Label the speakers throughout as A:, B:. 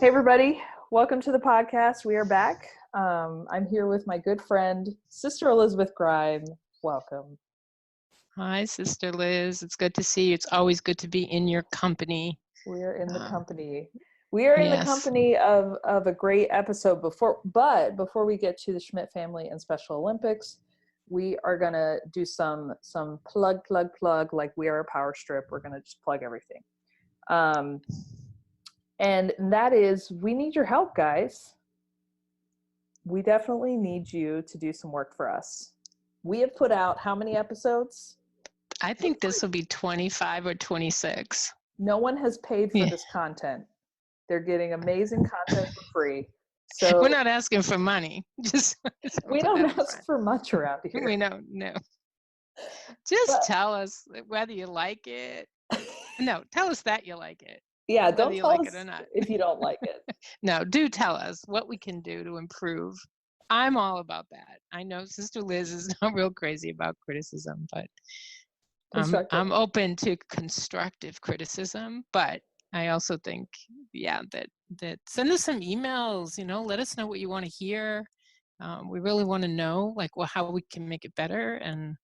A: Hey everybody, welcome to the podcast. We are back. I'm here with my good friend, Sister Elizabeth Grime. Welcome.
B: Hi, Sister Liz. It's good to see you. It's always good to be in your company.
A: We are in the company. We are in the company of a great episode before we get to the Schmidt family and Special Olympics, we are gonna do some plug like we are a power strip. We're gonna just plug everything. And that is, we need your help, guys. We definitely need you to do some work for us. We have put out how many episodes?
B: I think this will be 25 or 26.
A: No one has paid for this content. They're getting amazing content for free. So
B: we're not asking for money.
A: We don't ask for much around here.
B: We don't, no. Just tell us whether you like it. No, tell us that you like it.
A: Yeah, don't tell
B: like
A: us
B: it or not.
A: if you don't like it.
B: No, do tell us what we can do to improve. I'm all about that. I know Sister Liz is not real crazy about criticism, but I'm open to constructive criticism. But I also think, that send us some emails. Let us know what you want to hear. We really want to know, how we can make it better, and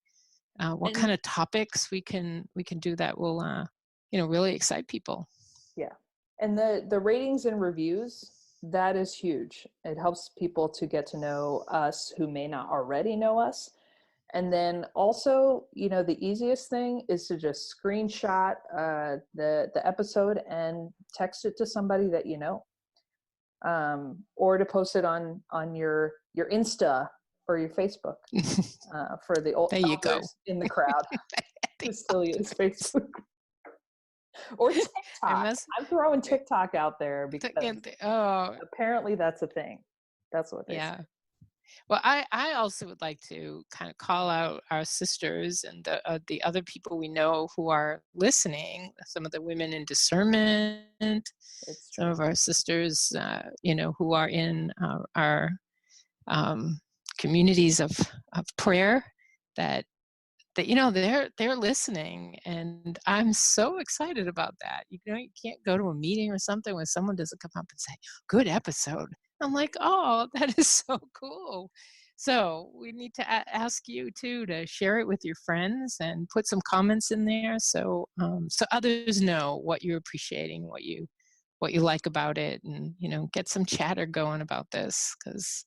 B: what kind of topics we can do that will, really excite people.
A: Yeah. And the ratings and reviews, that is huge. It helps people to get to know us who may not already know us. And then also, the easiest thing is to just screenshot the episode and text it to somebody that you know, or to post it on your Insta or your Facebook for the old elders in the crowd who still use Facebook. Or TikTok. I'm throwing TikTok out there because apparently that's a thing. That's what they say.
B: Well, I also would like to kind of call out our sisters and the other people we know who are listening. Some of the women in discernment, some of our sisters, who are in our communities of prayer. That they're listening, and I'm so excited about that. You can't go to a meeting or something when someone doesn't come up and say, "Good episode." I'm like, "Oh, that is so cool." So we need to ask you too to share it with your friends and put some comments in there, so others know what you're appreciating, what you like about it, and get some chatter going about this, because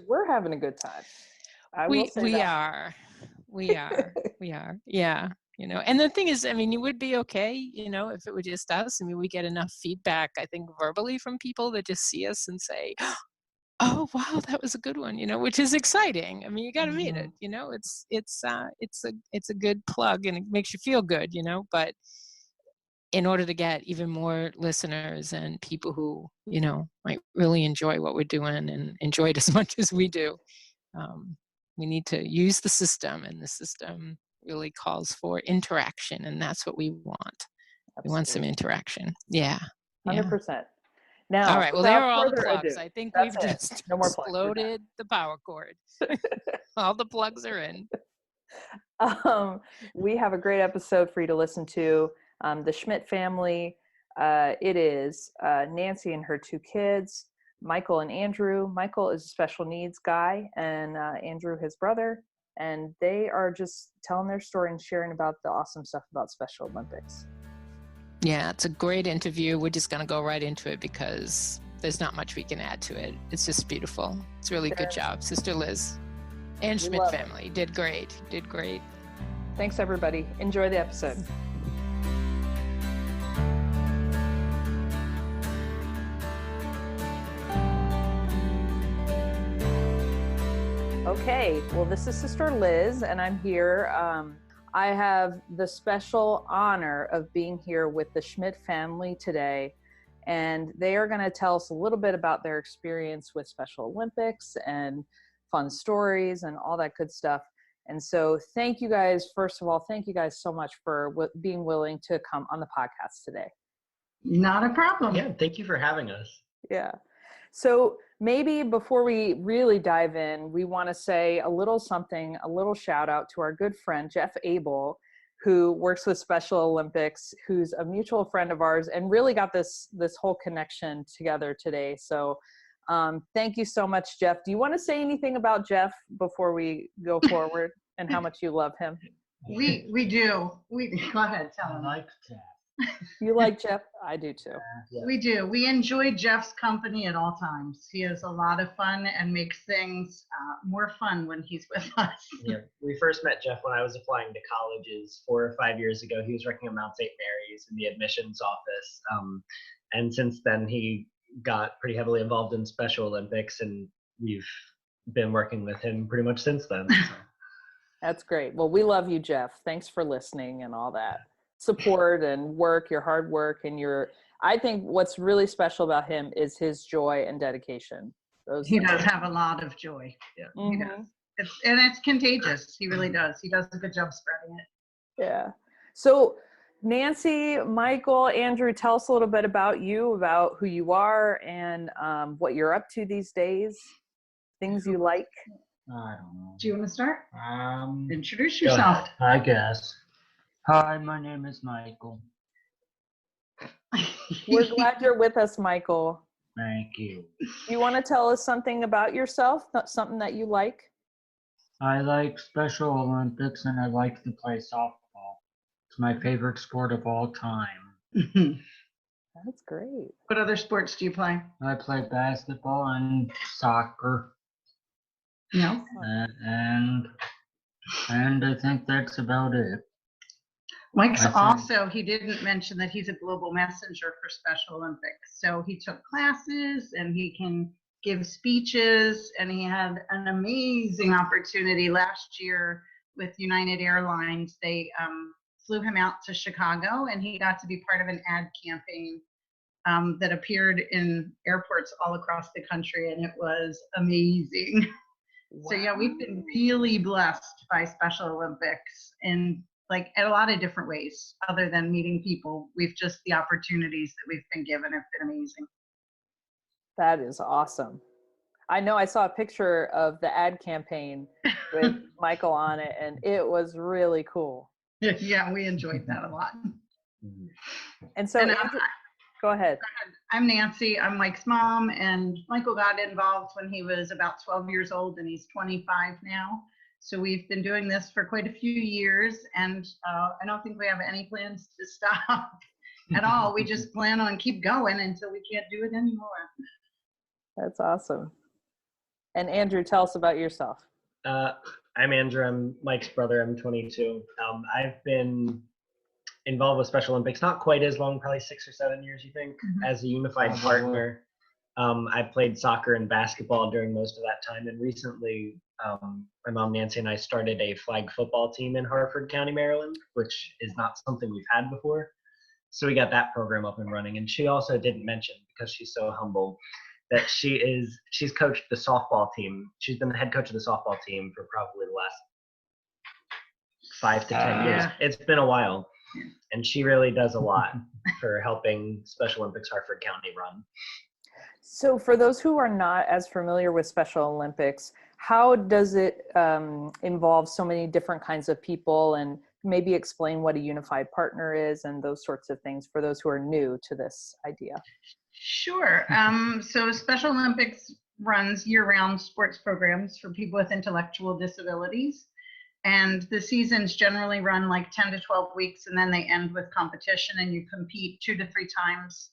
A: we're having a good time.
B: We are. Yeah. And the thing is, it would be okay, if it were just us. We get enough feedback, I think, verbally from people that just see us and say, "Oh, wow, that was a good one," which is exciting. You got to mean it. It's a good plug, and it makes you feel good, but in order to get even more listeners and people who, might really enjoy what we're doing and enjoy it as much as we do, we need to use the system, and the system really calls for interaction, and that's what we want. Absolutely. We want some interaction. Yeah.
A: 100%. Now,
B: all right. Well, there are all the plugs. I think we've just exploded the power cord. All the plugs are in.
A: We have a great episode for you to listen to. The Schmidt family. It is Nancy and her 2 kids, Michael and Andrew. Michael is a special needs guy, and Andrew his brother, and they are just telling their story and sharing about the awesome stuff about Special Olympics.
B: Yeah, it's a great interview. We're just going to go right into it because there's not much we can add to it. It's just beautiful. It's a really good job. Sister Liz and Schmidt family did great.
A: Thanks, everybody. Enjoy the episode. Okay, well, this is Sister Liz, and I'm here. I have the special honor of being here with the Schmidt family today, and they are going to tell us a little bit about their experience with Special Olympics and fun stories and all that good stuff. And so thank you guys. First of all, thank you guys so much for being willing to come on the podcast today.
C: Not a problem.
D: Yeah, thank you for having us.
A: Yeah. So maybe before we really dive in, we want to say a little shout out to our good friend, Jeff Abel, who works with Special Olympics, who's a mutual friend of ours, and really got this whole connection together today. So thank you so much, Jeff. Do you want to say anything about Jeff before we go forward and how much you love him?
C: We do. Go ahead, tell him.
D: I like Jeff.
A: You like Jeff? I do too.
D: Yeah.
C: We do. We enjoy Jeff's company at all times. He has a lot of fun and makes things more fun when he's with us.
D: Yeah, we first met Jeff when I was applying to colleges 4 or 5 years ago. He was working at Mount St. Mary's in the admissions office. And since then, he got pretty heavily involved in Special Olympics, and we've been working with him pretty much since then. So.
A: That's great. Well, we love you, Jeff. Thanks for listening and all that support and work, your hard work, and I think what's really special about him is his joy and dedication.
C: He does have a lot of joy. Yeah, he does. It's contagious. He really does. He does a good job spreading it.
A: Yeah. So Nancy, Michael, Andrew, tell us a little bit about you, about who you are and what you're up to these days, things you like.
D: I don't know.
C: Do you want to start? Introduce
D: Go
C: yourself.
D: ahead, I guess. Hi, my name is Michael.
A: We're glad you're with us, Michael.
D: Thank you.
A: Do you want to tell us something about yourself, something that you like?
E: I like Special Olympics and I like to play softball. It's my favorite sport of all time.
A: That's great.
C: What other sports do you play?
E: I play basketball and soccer.
C: No.
E: And I think that's about it.
C: Mike's also, he didn't mention that he's a global messenger for Special Olympics. So he took classes and he can give speeches, and he had an amazing opportunity last year with United Airlines. They flew him out to Chicago, and he got to be part of an ad campaign that appeared in airports all across the country, and it was amazing. Wow. So yeah, we've been really blessed by Special Olympics in like at a lot of different ways other than meeting people. The opportunities that we've been given have been amazing.
A: That is awesome. I know I saw a picture of the ad campaign with Michael on it, and it was really cool.
C: Yeah, we enjoyed that a lot.
A: And so, go ahead.
C: I'm Nancy. I'm Mike's mom, and Michael got involved when he was about 12 years old, and he's 25 now. So we've been doing this for quite a few years, and I don't think we have any plans to stop at all. We just plan on keep going until we can't do it anymore.
A: That's awesome. And Andrew, tell us about yourself.
D: I'm Andrew. I'm Mike's brother. I'm 22. I've been involved with Special Olympics not quite as long, probably 6 or 7 years, you think, as a unified partner. I played soccer and basketball during most of that time, and recently my mom Nancy and I started a flag football team in Harford County, Maryland, which is not something we've had before. So we got that program up and running. And she also didn't mention, because she's so humble, that she's coached the softball team. She's been the head coach of the softball team for probably the last 5 to 10 years.
C: Yeah.
D: It's been a while. And she really does a lot for helping Special Olympics Harford County run.
A: So for those who are not as familiar with Special Olympics, how does it involve so many different kinds of people, and maybe explain what a unified partner is and those sorts of things for those who are new to this idea?
C: Sure. So Special Olympics runs year-round sports programs for people with intellectual disabilities. And the seasons generally run like 10 to 12 weeks, and then they end with competition, and you compete 2 to 3 times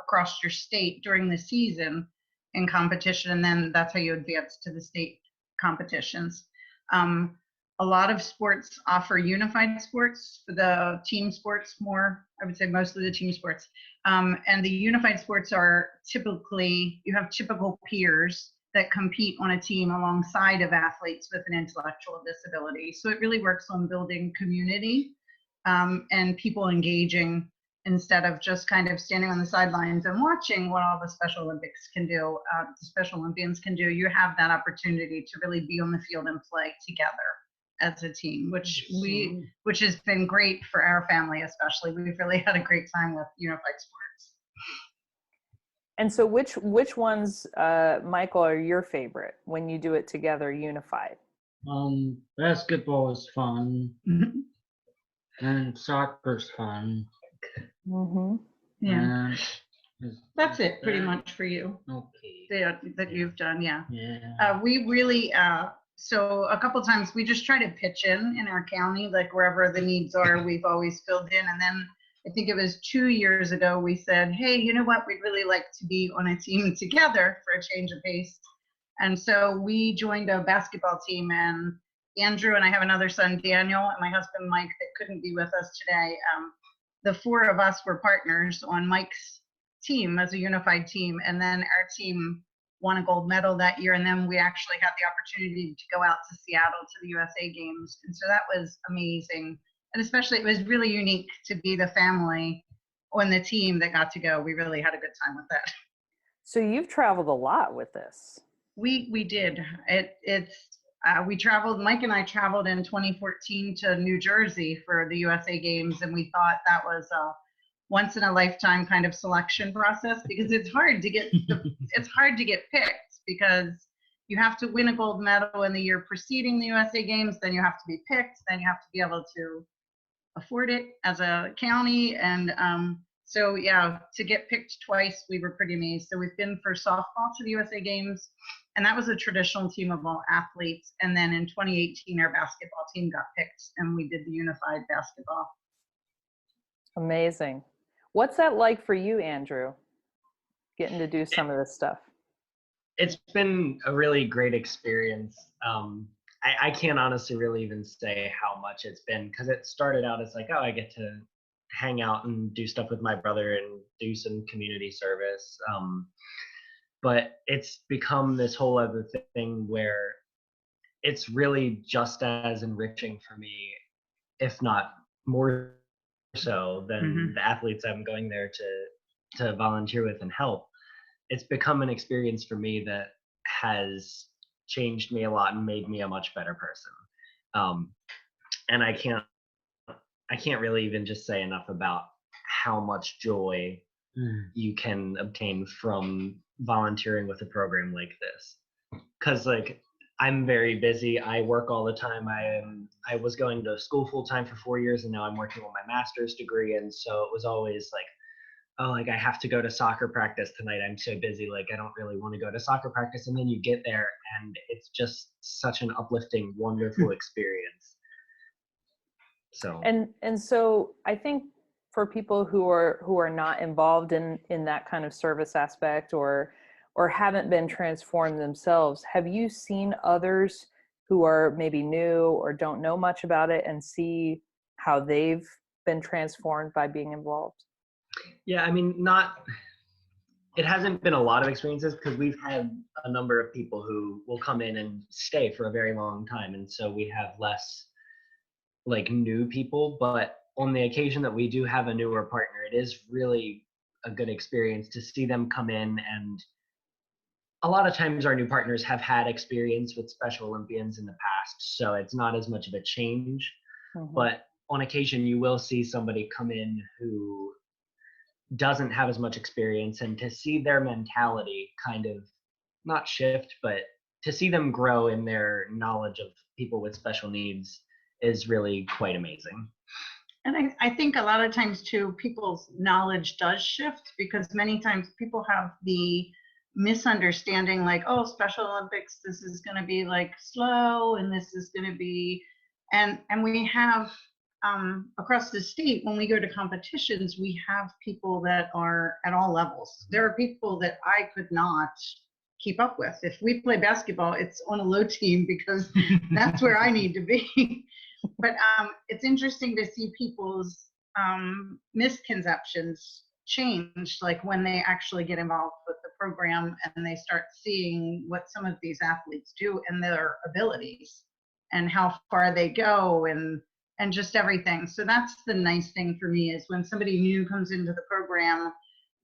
C: across your state during the season in competition, and then that's how you advance to the state competitions. A lot of sports offer unified sports. For the team sports more, I would say most of the team sports. And the unified sports are typically, you have typical peers that compete on a team alongside of athletes with an intellectual disability. So it really works on building community and people engaging instead of just kind of standing on the sidelines and watching what all the Special Olympics can do, the Special Olympians can do. You have that opportunity to really be on the field and play together as a team, which has been great for our family especially. We've really had a great time with unified sports.
A: And so which ones, Michael, are your favorite when you do it together, unified?
E: Basketball is fun. And soccer's fun.
A: Mm-hmm.
C: Yeah.
E: And
C: That's it pretty much for you
E: okay.
C: that you've done. Yeah.
E: Yeah.
C: We really, so a couple times we just try to pitch in our county, like wherever the needs are, we've always filled in. And then I think it was 2 years ago, we said, hey, you know what, we'd really like to be on a team together for a change of pace. And so we joined a basketball team, and Andrew and I have another son, Daniel, and my husband, Mike, that couldn't be with us today. The four of us were partners on Mike's team as a unified team. And then our team won a gold medal that year. And then we actually had the opportunity to go out to Seattle to the USA Games. And so that was amazing. And especially it was really unique to be the family on the team that got to go. We really had a good time with that.
A: So you've traveled a lot with this.
C: We did. We traveled, Mike and I traveled in 2014 to New Jersey for the USA Games. And we thought that was a once in a lifetime kind of selection process, because it's hard to get picked, because you have to win a gold medal in the year preceding the USA Games, then you have to be picked, then you have to be able to afford it as a county. And so yeah, to get picked twice, we were pretty amazed. So we've been for softball to the USA Games, and that was a traditional team of all athletes. And then in 2018, our basketball team got picked, and we did the unified basketball.
A: Amazing. What's that like for you, Andrew, getting to do some of this stuff?
D: It's been a really great experience. I can't honestly really even say how much it's been, because it started out as like, oh, I get to hang out and do stuff with my brother and do some community service. But it's become this whole other thing where it's really just as enriching for me, if not more so than the athletes I'm going there to volunteer with and help. It's become an experience for me that has changed me a lot and made me a much better person. And I can't really even just say enough about how much joy you can obtain from volunteering with a program like this. Because like, I'm very busy. I work all the time. I was going to school full time for 4 years, and now I'm working on my master's degree. And so it was always like, oh, like I have to go to soccer practice tonight. I'm so busy. Like I don't really want to go to soccer practice. And then you get there, and it's just such an uplifting, wonderful experience. So
A: And so I think for people who are not involved in that kind of service aspect, or haven't been transformed themselves, have you seen others who are maybe new or don't know much about it and see how they've been transformed by being involved?
D: yeah, I mean, it hasn't been a lot of experiences, because we've had a number of people who will come in and stay for a very long time. And so we have less like new people, but on the occasion that we do have a newer partner, it is really a good experience to see them come in. And a lot of times our new partners have had experience with Special Olympians in the past, so it's not as much of a change. But on occasion you will see somebody come in who doesn't have as much experience, and to see their mentality kind of not shift, but to see them grow in their knowledge of people with special needs is really quite amazing.
C: And I think a lot of times too, people's knowledge does shift, because many times people have the misunderstanding like, oh, Special Olympics, this is going to be like slow, and this is going to be, and we have across the state, when we go to competitions, we have people that are at all levels. There are people that I could not keep up with. If we play basketball, it's on a low team, because that's where I need to be. But it's interesting to see people's misconceptions change, like when they actually get involved with the program and they start seeing what some of these athletes do and their abilities and how far they go and just everything. So that's the nice thing for me, is when somebody new comes into the program,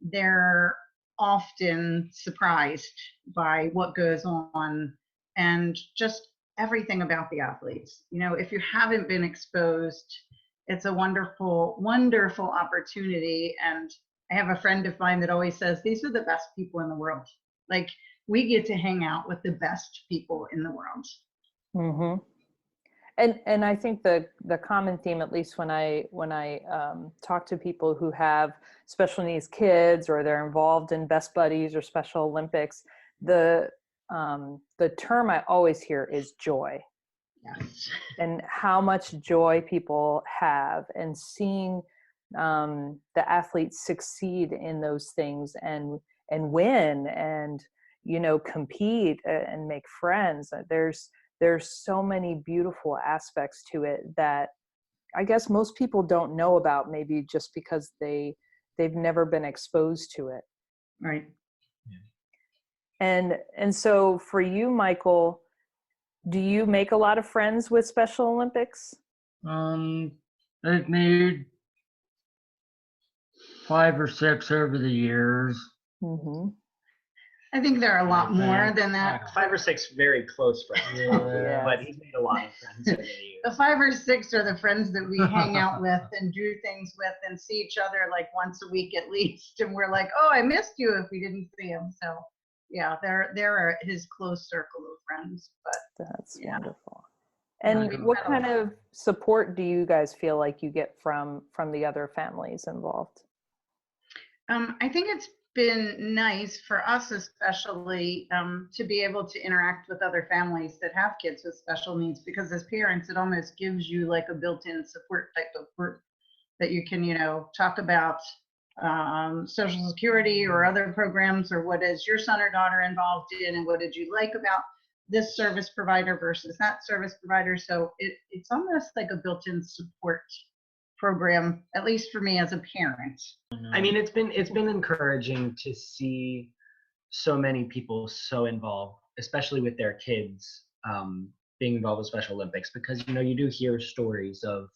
C: they're often surprised by what goes on and just everything about the athletes. You know, if you haven't been exposed, it's a wonderful, wonderful opportunity. And I have a friend of mine that always says, these are the best people in the world. Like, we get to hang out with the best people in the world.
A: And I think the common theme, at least when I talk to people who have special needs kids or they're involved in Best Buddies or Special Olympics, the term I always hear is joy.
C: Yes.
A: And how much joy people have, and seeing the athletes succeed in those things and win and, you know, compete and make friends. There's so many beautiful aspects to it that I guess most people don't know about, maybe just because they've never been exposed to it.
C: Right.
A: And so for you, Michael, do you make a lot of friends with Special Olympics?
E: I've made 5 or 6 over the years.
A: Mm-hmm.
C: I think there are a lot more than that.
D: 5 or 6 very close friends, probably,
A: Yeah.
D: but he's made a lot of friends over the years.
C: The 5 or 6 are the friends that we hang out with and do things with and see each other like once a week at least. And we're like, oh, I missed you if we didn't see him. So yeah, there are his close circle of friends. But
A: That's
C: yeah.
A: wonderful. And what kind of support do you guys feel like you get from the other families involved?
C: I think it's been nice for us, especially to be able to interact with other families that have kids with special needs, because as parents, it almost gives you like a built-in support type of group that you can, you know, talk about Social Security or other programs, or what is your son or daughter involved in, and what did you like about this service provider versus that service provider. So it's almost like a built-in support program, at least for me as a parent.
D: I mean, it's been encouraging to see so many people so involved, especially with their kids being involved with Special Olympics, because, you know, you do hear stories of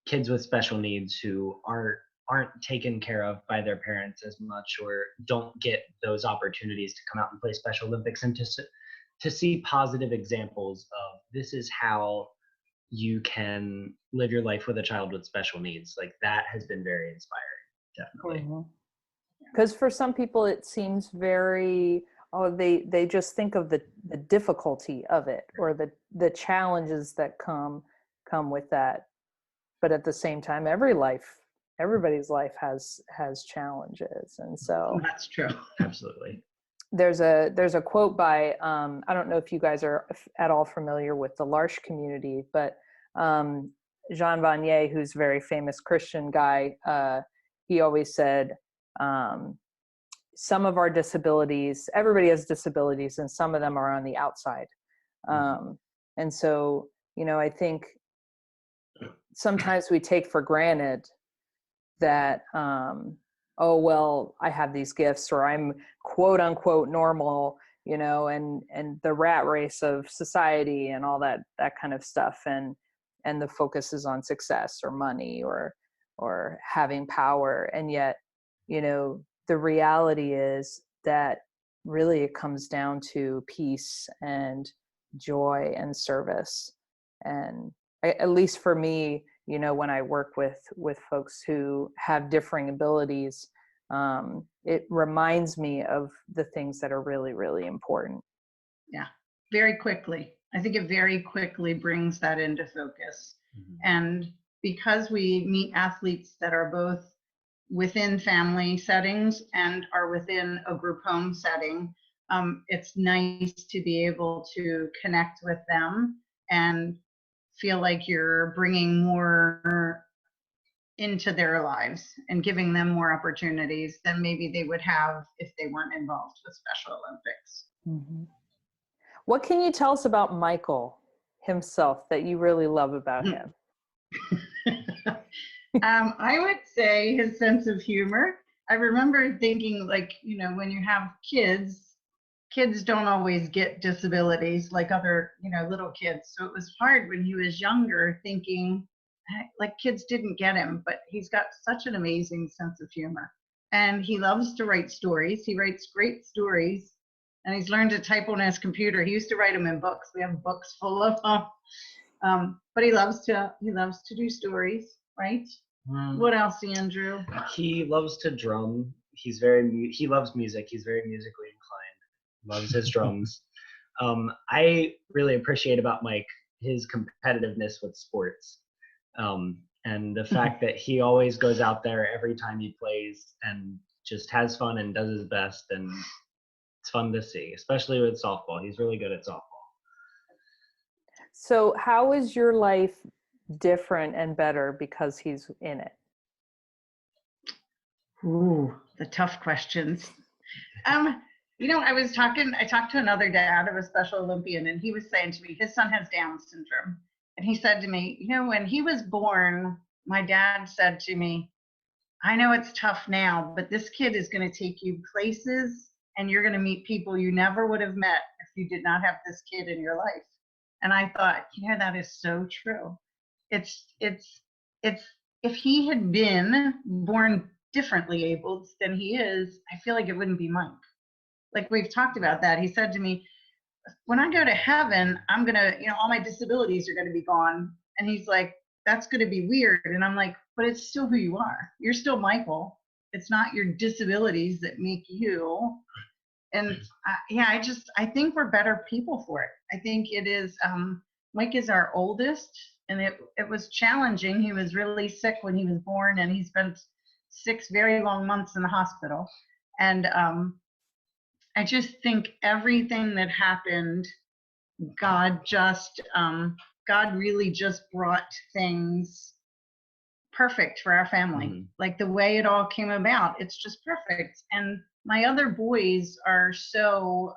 D: kids with special needs who aren't taken care of by their parents as much, or don't get those opportunities to come out and play Special Olympics, and to see positive examples of this is how you can live your life with a child with special needs. Like, that has been very inspiring, definitely.
A: Because for some people it seems very, they just think of the difficulty of it, or the challenges that come with that. But at the same time, everybody's life has challenges. And so
C: That's true.
D: Absolutely.
A: there's a quote by, I don't know if you guys are at all familiar with the L'Arche community, but Jean Vanier, who's a very famous Christian guy, he always said, some of our disabilities, everybody has disabilities, and some of them are on the outside. And so, you know, I think sometimes we take for granted that, oh, well, I have these gifts, or I'm quote unquote normal, you know, and the rat race of society and all that kind of stuff. And the focus is on success or money or having power. And yet, you know, the reality is that really it comes down to peace and joy and service. And at least for me, you know, when I work with folks who have differing abilities, it reminds me of the things that are really, really important.
C: Yeah, very quickly. I think it very quickly brings that into focus. And because we meet athletes that are both within family settings and are within a group home setting, it's nice to be able to connect with them and feel like you're bringing more into their lives and giving them more opportunities than maybe they would have if they weren't involved with Special Olympics.
A: Mm-hmm. What can you tell us about Michael himself that you really love about him?
C: I would say his sense of humor. I remember thinking, like, you know, when you have kids don't always get disabilities like other, you know, little kids. So it was hard when he was younger thinking, like, kids didn't get him, but he's got such an amazing sense of humor. And he loves to write stories. He writes great stories. And he's learned to type on his computer. He used to write them in books. We have books full of them. But he loves to do stories, right? What else, Andrew?
D: He loves to drum. He loves music. He's very musically inclined. Loves his drums. I really appreciate about Mike his competitiveness with sports. And the fact that he always goes out there every time he plays and just has fun and does his best, and it's fun to see, especially with softball. He's really good at softball.
A: So how is your life different and better because he's in it?
C: Ooh, the tough questions. I talked to another dad of a Special Olympian, and he was saying to me, his son has Down syndrome. And he said to me, when he was born, my dad said to me, I know it's tough now, but this kid is going to take you places, and you're going to meet people you never would have met if you did not have this kid in your life. And I thought, that is so true. It's if he had been born differently abled than he is, I feel like it wouldn't be Mike. Like we've talked about that. He said to me, when I go to heaven, I'm going to, all my disabilities are going to be gone. And he's like, that's going to be weird. And I'm like, but it's still who you are. You're still Michael. It's not your disabilities that make you. And I think we're better people for it. I think it is, Mike is our oldest, and it was challenging. He was really sick when he was born, and he spent 6 very long months in the hospital. And I just think everything that happened, God really just brought things perfect for our family. Mm-hmm. Like the way it all came about, it's just perfect. And my other boys are so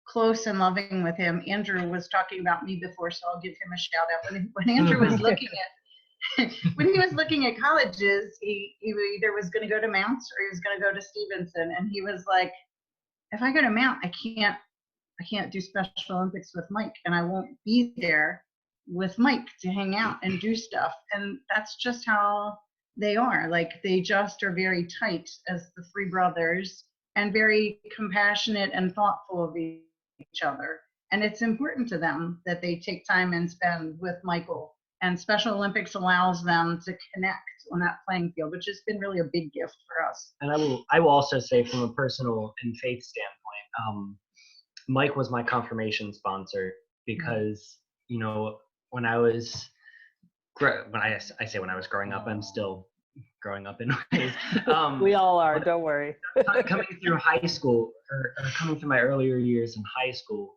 C: close and loving with him. Andrew was talking about me before, so I'll give him a shout out. When Andrew was looking at when he was looking at colleges, he either was going to go to Mount or he was going to go to Stevenson, and he was like, if I go to Mount, I can't do Special Olympics with Mike, and I won't be there with Mike to hang out and do stuff. And that's just how they are. Like they just are very tight as the 3 brothers, and very compassionate and thoughtful of each other. And it's important to them that they take time and spend with Michael. And Special Olympics allows them to connect on that playing field, which has been really a big gift for us.
D: And I will also say, from a personal and faith standpoint, Mike was my confirmation sponsor because, when I was growing up, I'm still growing up in ways.
A: We all are, don't worry.
D: Coming through high school, or coming through my earlier years in high school,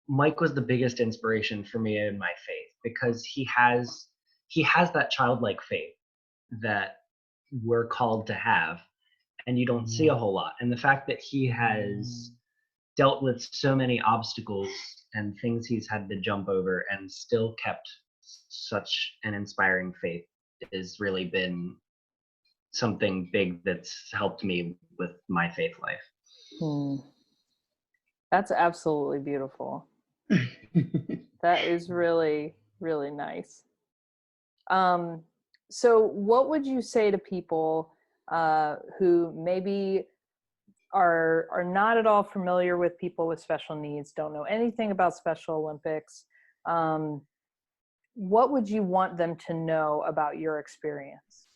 D: Mike was the biggest inspiration for me in my faith, because he has that childlike faith that we're called to have, and you don't see a whole lot. And the fact that he has dealt with so many obstacles and things he's had to jump over and still kept such an inspiring faith has really been something big that's helped me with my faith life.
A: That's absolutely beautiful. That is really, really nice. So what would you say to people who maybe are not at all familiar with people with special needs, don't know anything about Special Olympics? What would you want them to know about your experience?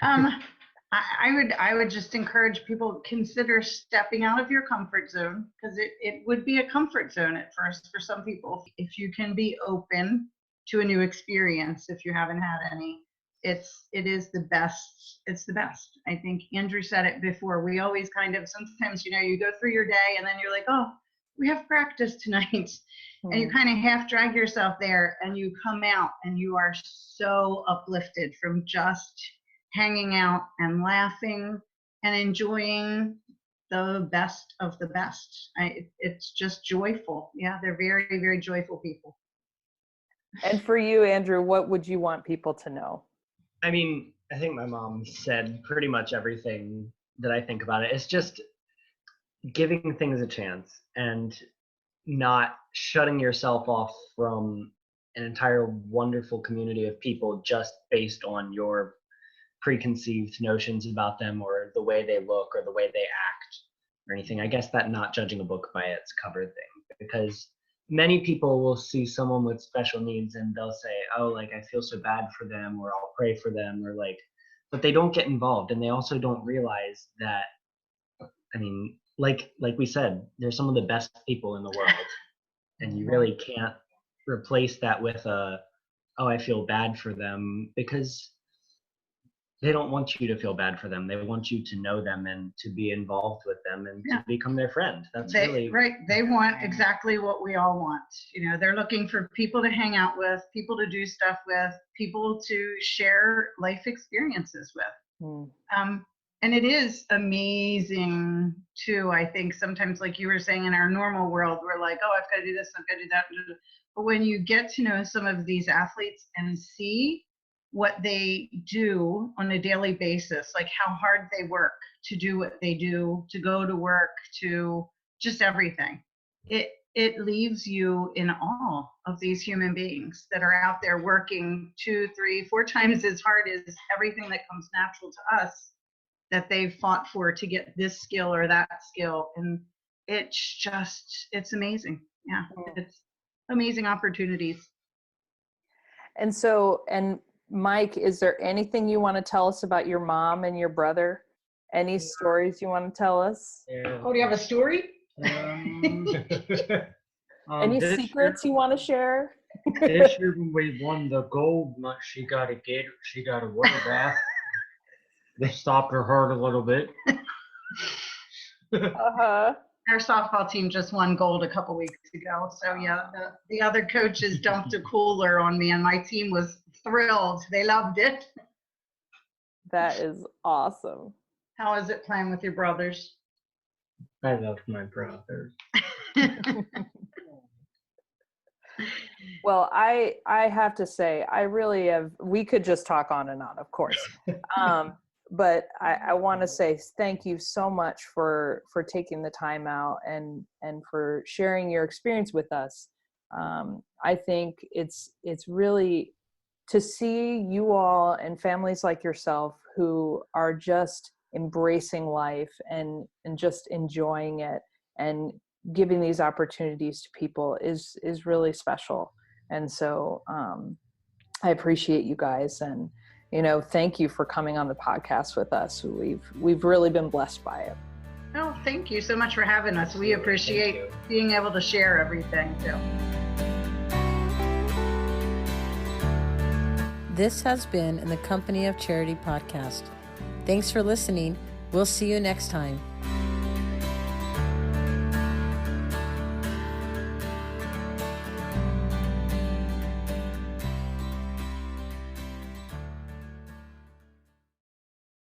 C: I would just encourage people, consider stepping out of your comfort zone, because it would be a comfort zone at first for some people. If you can be open to a new experience, if you haven't had any, it is the best. It's the best. I think Andrew said it before. We always kind of, sometimes, you go through your day and then you're like, oh, we have practice tonight. And you kind of half drag yourself there, and you come out and you are so uplifted from just hanging out and laughing and enjoying the best of the best. It's just joyful. Yeah, they're very, very joyful people.
A: And for you, Andrew, what would you want people to know?
D: I mean, I think my mom said pretty much everything that I think about it. It's just giving things a chance and not shutting yourself off from an entire wonderful community of people just based on your preconceived notions about them, or the way they look, or the way they act, or anything. I guess that not judging a book by its cover thing, because many people will see someone with special needs and they'll say, oh, like, I feel so bad for them, or I'll pray for them, or but they don't get involved. And they also don't realize that, I mean, like we said, they're some of the best people in the world, and you really can't replace that with oh, I feel bad for them, because they don't want you to feel bad for them. They want you to know them and to be involved with them and to become their friend. That's really
C: right. They want exactly what we all want. You know, they're looking for people to hang out with, people to do stuff with, people to share life experiences with. And it is amazing too. I think sometimes, like you were saying, in our normal world, we're like, oh, I've got to do this, I've got to do that. But when you get to know some of these athletes and see what they do on a daily basis, like how hard they work to do what they do, to go to work, to just everything, it leaves you in awe of these human beings that are out there working 2, 3, 4 times as hard as everything that comes natural to us, that they've fought for to get this skill or that skill. And it's amazing. Yeah, it's amazing opportunities.
A: And Mike, is there anything you want to tell us about your mom and your brother? Any stories you want to tell us?
D: Yeah.
C: Oh, do you have a story?
A: Any secrets you want to share?
E: This year when we won the gold, she got a water bath. They stopped her heart a little bit.
C: Our softball team just won gold a couple weeks ago. So yeah, the other coaches dumped a cooler on me and my team was thrilled. They loved it.
A: That is awesome.
C: How is it playing with your brothers?
E: I love my brothers.
A: Well, I have to say, I really have, we could just talk on and on, of course. But I want to say thank you so much for taking the time out and for sharing your experience with us. I think it's really to see you all and families like yourself who are just embracing life and just enjoying it and giving these opportunities to people is really special. And so I appreciate you guys, and thank you for coming on the podcast with us. We've really been blessed by it.
C: Oh, thank you so much for having us. We appreciate being able to share everything too.
F: This has been in the Company of Charity podcast. Thanks for listening. We'll see you next time.